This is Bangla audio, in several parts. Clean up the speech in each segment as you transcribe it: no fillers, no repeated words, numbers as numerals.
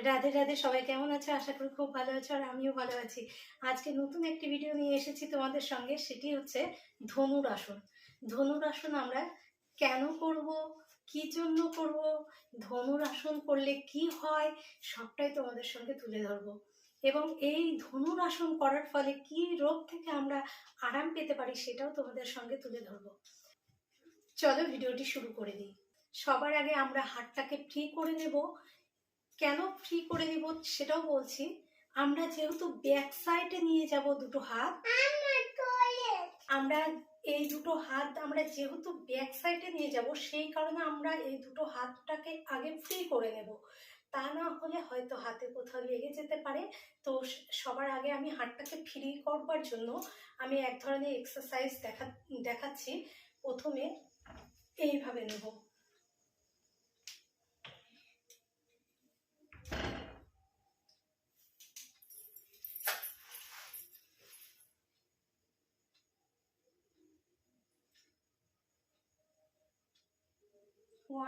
রাধে রাধে, সবাই কেমন আছো? আশা করি খুব ভালো আছো, আর আমিও ভালো আছি। আজকে নতুন একটি ভিডিও নিয়ে এসেছি তোমাদের সঙ্গে। সেটি হচ্ছে ধনুরাসন। ধনুরাসন আমরা কেন করব, কি জন্য করব, ধনুরাসন করলে কি হয়, সবটাই তোমাদের সঙ্গে তুলে ধরবো। এবং এই ধনুরাসন করার ফলে কি রোগ থেকে আমরা আরাম পেতে পারি সেটাও তোমাদের সঙ্গে তুলে ধরবো। চলো ভিডিওটি শুরু করে দিই। সবার আগে আমরা হাতটাকে ফ্রি করে নেব। কেন ফ্রি করে দিব সেটাও বলছি। আমরা যেহেতু ব্যাক সাইডে নিয়ে যাব দুটো হাত, আমরা এই দুটো হাত আমরা যেহেতু ব্যাক সাইডে নিয়ে যাব, সেই কারণে আমরা এই দুটো হাতটাকে আগে ফ্রি করে নেব। তা না হলে হয়তো হাতে কোথাও লেগে যেতে পারে। তো সবার আগে আমি হাতটাকে ফ্রি করবার জন্য আমি এক ধরনের এক্সারসাইজ দেখাচ্ছি। প্রথমে এইভাবে নেব।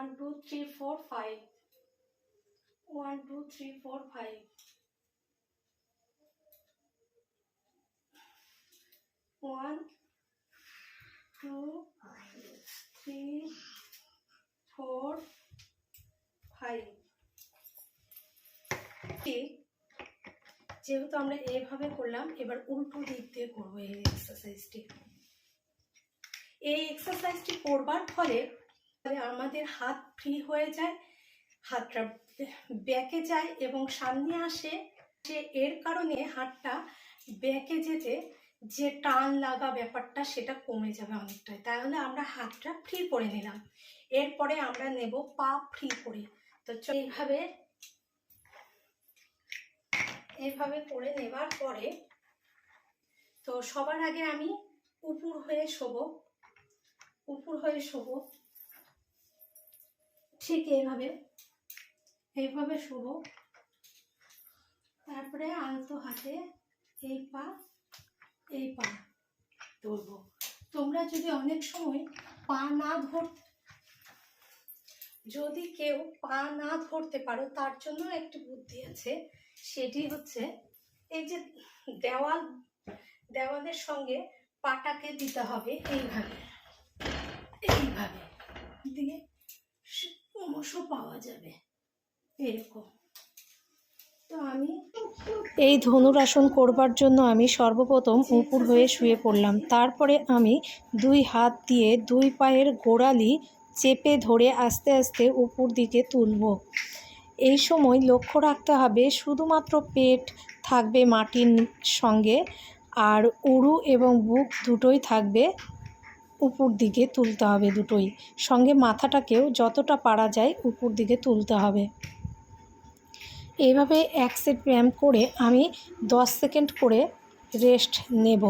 1 2 3 4 5, 1 2 3 4 5, 1 2 3 4 5। যেহেতু আমরা এইভাবে করলাম, এবার উল্টো দিক দিয়ে করবো এই এক্সারসাইজটি। এই এক্সারসাইজটি করবার ফলে আমাদের হাত ফ্রি হয়ে যায়, হাতটা ব্যাকে যায় এবং সামনে আসে। এর কারণে হাতটা ব্যাকে যেতে যে টান লাগা ব্যাপারটা সেটা কমে যাবে অনেকটাই। তাহলে আমরা হাতটা ফ্রি করে নিলাম। এরপরে আমরা নেব পা ফ্রি করে। তো এইভাবে করে নেবার পরে, তো সবার আগে আমি উপর হয়ে শোবো। ঠিক এইভাবে শোবো। তারপরে আলতো হাতে এই পা ধরবো। তোমরা যদি অনেক সময় যদি কেউ পা না ধরতে পারো, তার জন্য একটি বুদ্ধি আছে। সেটি হচ্ছে এই যে দেওয়ালের সঙ্গে পাটাকে দিতে হবে এইভাবে দিয়ে ক্রমশ পাওয়া যাবে এরকম। তো আমি এই ধনুরাসন করবার জন্য আমি সর্বপ্রথম উপুর হয়ে শুয়ে পড়লাম। তারপরে আমি দুই হাত দিয়ে দুই পায়ের গোড়ালি চেপে ধরে আস্তে আস্তে উপর দিকে তুলব। এই সময় লক্ষ্য রাখতে হবে শুধুমাত্র পেট থাকবে মাটির সঙ্গে, আর উরু এবং বুক দুটোই থাকবে উপর দিকে তুলতে হবে, দুটোই সঙ্গে মাথাটাকেও যতটা পারা যায় উপর দিকে তুলতে হবে। এইভাবে এক সেট ব্যায়াম করে আমি 10 সেকেন্ড করে রেস্ট নেব।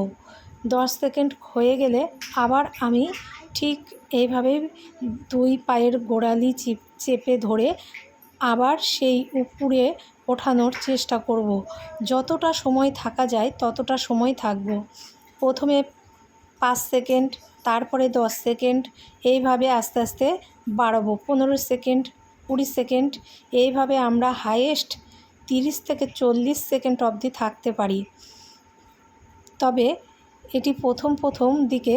10 সেকেন্ড হয়ে গেলে আবার আমি ঠিক এইভাবে দুই পায়ের গোড়ালি চেপে ধরে আবার সেই উপরে ওঠানোর চেষ্টা করব। যতটা সময় থাকা যায় ততটা সময় থাকব। প্রথমে 5 সেকেন্ড, তারপরে 10 সেকেন্ড, এইভাবে আস্তে আস্তে বাড়াবো। 15 সেকেন্ড, 20 সেকেন্ড, এইভাবে আমরা হাইয়েস্ট 30 থেকে 40 সেকেন্ড অবধি থাকতে পারি। তবে এটি প্রথম দিকে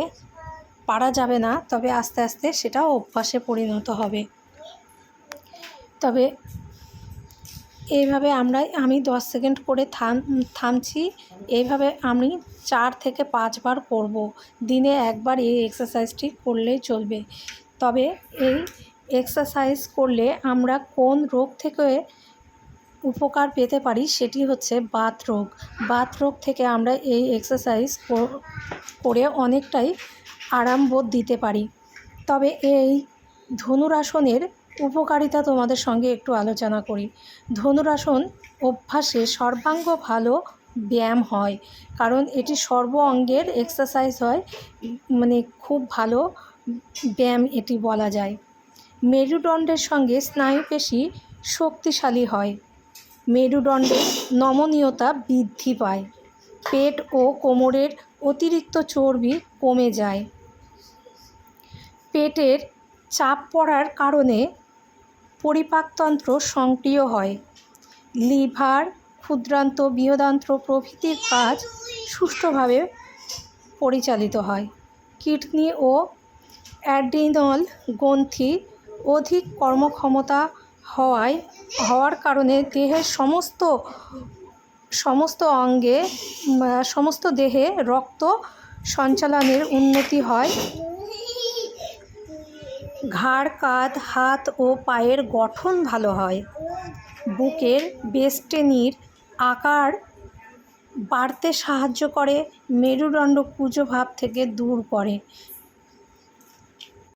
পারা যাবে না, তবে আস্তে আস্তে সেটা অভ্যাসে পরিণত হবে। তবে এইভাবে আমি 10 সেকেন্ড করে থামছি। এইভাবে আমি 4 থেকে 5 বার করব। দিনে একবার এই এক্সারসাইজটি করলেই চলবে। তবে এই এক্সারসাইজ করলে আমরা কোন রোগ থেকে উপকার পেতে পারি সেটি হচ্ছে বাত রোগ থেকে আমরা এই এক্সারসাইজ করে অনেকটাই আরাম বোধ দিতে পারি। তবে এই ধনুরাসনের উপকারিতা তোমাদের সঙ্গে একটু আলোচনা করি। ধনুরাসন অভ্যাসে সর্বাঙ্গ ভালো ব্যায়াম হয়, কারণ এটি সর্ব অঙ্গের এক্সারসাইজ হয়, মানে খুব ভালো ব্যায়াম এটি বলা যায়। মেরুদণ্ডের সঙ্গে স্নায়ুপেশি শক্তিশালী হয়, মেরুদণ্ডের নমনীয়তা বৃদ্ধি পায়, পেট ও কোমরের অতিরিক্ত চর্বি কমে যায়, পেটের চাপ পড়ার কারণে পরিপাকতন্ত্র সক্রিয় হয়, লিভার, ক্ষুদ্রান্ত, বৃহদান্ত্র প্রভৃতির কাজ সুষ্ঠুভাবে পরিচালিত হয়। কিডনি ও অ্যাড্রিনাল গ্রন্থি অধিক কর্মক্ষমতা হওয়ার কারণে দেহের সমস্ত দেহে রক্ত সঞ্চালনের উন্নতি হয়। ঘাড়, কাঁধ, হাত ও পায়ের গঠন ভালো হয়। বুকের বেষ্টনীর আকার বাড়তে সাহায্য করে। মেরুদণ্ড কুঁজো ভাব থেকে দূর করে।